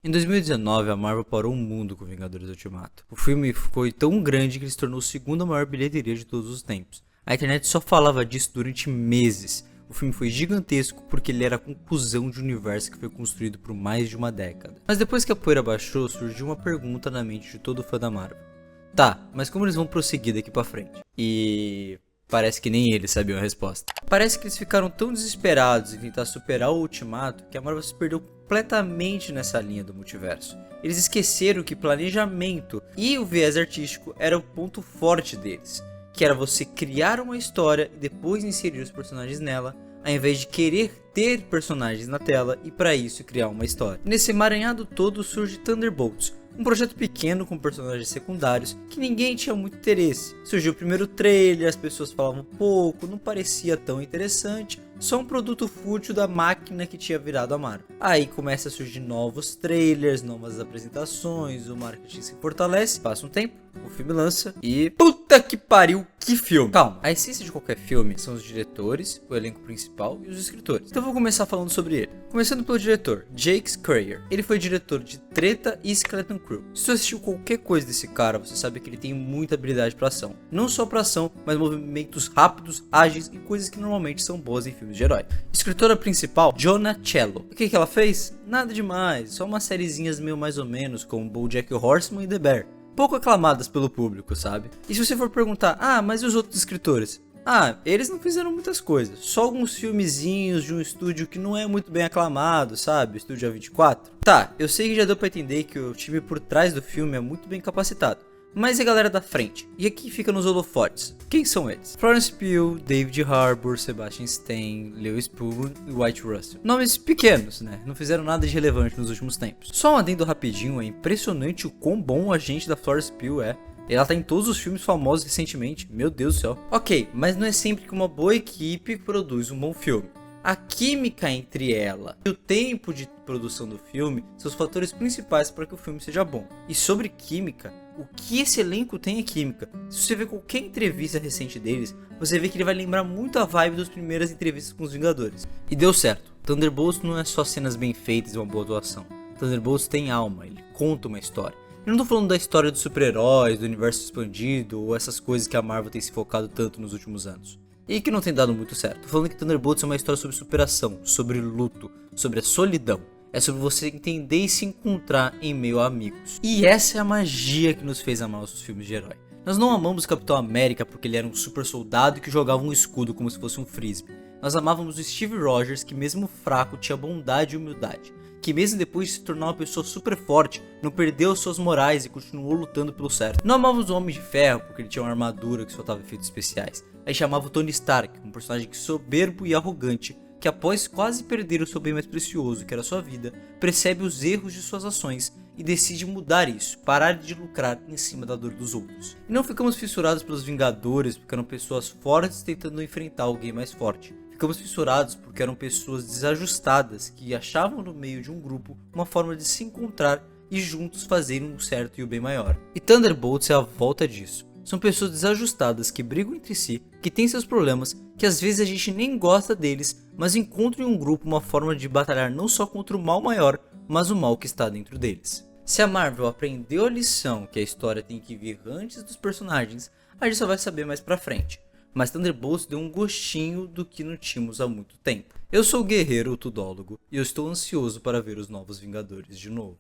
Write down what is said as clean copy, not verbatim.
Em 2019, a Marvel parou o mundo com Vingadores Ultimato. O filme ficou tão grande que ele se tornou a segunda maior bilheteria de todos os tempos. A internet só falava disso durante meses. O filme foi gigantesco porque ele era a conclusão de um universo que foi construído por mais de uma década. Mas depois que a poeira baixou, surgiu uma pergunta na mente de todo fã da Marvel. Tá, mas como eles vão prosseguir daqui pra frente? E parece que nem eles sabiam a resposta. Parece que eles ficaram tão desesperados em tentar superar o Ultimato que a Marvel se perdeu completamente nessa linha do multiverso. Eles esqueceram que planejamento e o viés artístico era o ponto forte deles, que era você criar uma história e depois inserir os personagens nela, ao invés de querer ter personagens na tela e para isso criar uma história. Nesse emaranhado todo surge Thunderbolts, um projeto pequeno com personagens secundários que ninguém tinha muito interesse. Surgiu o primeiro trailer, as pessoas falavam pouco, não parecia tão interessante, só um produto fútil da máquina que tinha virado a Marvel. Aí começa a surgir novos trailers, novas apresentações, o marketing se fortalece, passa um tempo, o filme lança e puta que pariu, que filme! Calma, a essência de qualquer filme são os diretores, o elenco principal e os escritores. Então eu vou começar falando sobre ele. Começando pelo diretor, Jake Schreier. Ele foi diretor de Treta e Skeleton Crew. Se você assistiu qualquer coisa desse cara, você sabe que ele tem muita habilidade para ação. Não só para ação, mas movimentos rápidos, ágeis e coisas que normalmente são boas em filmes de herói. Escritora principal, Jonah Cello. O que ela fez? Nada demais, só umas sériezinhas meio mais ou menos, como BoJack Horseman e The Bear. Pouco aclamadas pelo público, sabe? E se você for perguntar, mas e os outros escritores? Eles não fizeram muitas coisas, só alguns filmezinhos de um estúdio que não é muito bem aclamado, sabe? O estúdio A24. Tá, eu sei que já deu pra entender que o time por trás do filme é muito bem capacitado. Mas e a galera da frente? E aqui fica nos holofotes. Quem são eles? Florence Pugh, David Harbour, Sebastian Stan, Lewis Pullman e White Russell. Nomes pequenos, né? Não fizeram nada de relevante nos últimos tempos. Só um adendo rapidinho, é impressionante o quão bom o agente da Florence Pugh é. Ela tá em todos os filmes famosos recentemente, meu Deus do céu. Ok, mas não é sempre que uma boa equipe produz um bom filme. A química entre ela e o tempo de produção do filme são os fatores principais para que o filme seja bom. E sobre química, o que esse elenco tem é química. Se você ver qualquer entrevista recente deles, você vê que ele vai lembrar muito a vibe das primeiras entrevistas com os Vingadores. E deu certo. Thunderbolts não é só cenas bem feitas e uma boa atuação. Thunderbolts tem alma, ele conta uma história. Eu não tô falando da história dos super-heróis, do universo expandido ou essas coisas que a Marvel tem se focado tanto nos últimos anos. E que não tem dado muito certo. Tô falando que Thunderbolts é uma história sobre superação, sobre luto, sobre a solidão. É sobre você entender e se encontrar em meio a amigos. E essa é a magia que nos fez amar os filmes de herói. Nós não amamos o Capitão América porque ele era um super soldado que jogava um escudo como se fosse um frisbee. Nós amávamos o Steve Rogers que mesmo fraco tinha bondade e humildade. Que mesmo depois de se tornar uma pessoa super forte, não perdeu suas morais e continuou lutando pelo certo. Não amávamos o Homem de Ferro porque ele tinha uma armadura que soltava efeitos especiais. Aí chamava o Tony Stark, um personagem soberbo e arrogante, que após quase perder o seu bem mais precioso, que era a sua vida, percebe os erros de suas ações e decide mudar isso, parar de lucrar em cima da dor dos outros. E não ficamos fissurados pelos Vingadores porque eram pessoas fortes tentando enfrentar alguém mais forte. Ficamos fissurados porque eram pessoas desajustadas que achavam no meio de um grupo uma forma de se encontrar e juntos fazerem um certo e o bem maior. E Thunderbolts é a volta disso. São pessoas desajustadas que brigam entre si, que têm seus problemas, que às vezes a gente nem gosta deles, mas encontram em um grupo uma forma de batalhar não só contra o mal maior, mas o mal que está dentro deles. Se a Marvel aprendeu a lição que a história tem que vir antes dos personagens, a gente só vai saber mais pra frente. Mas Thunderbolts deu um gostinho do que não tínhamos há muito tempo. Eu sou o Guerreiro, o Tudólogo, e eu estou ansioso para ver os novos Vingadores de novo.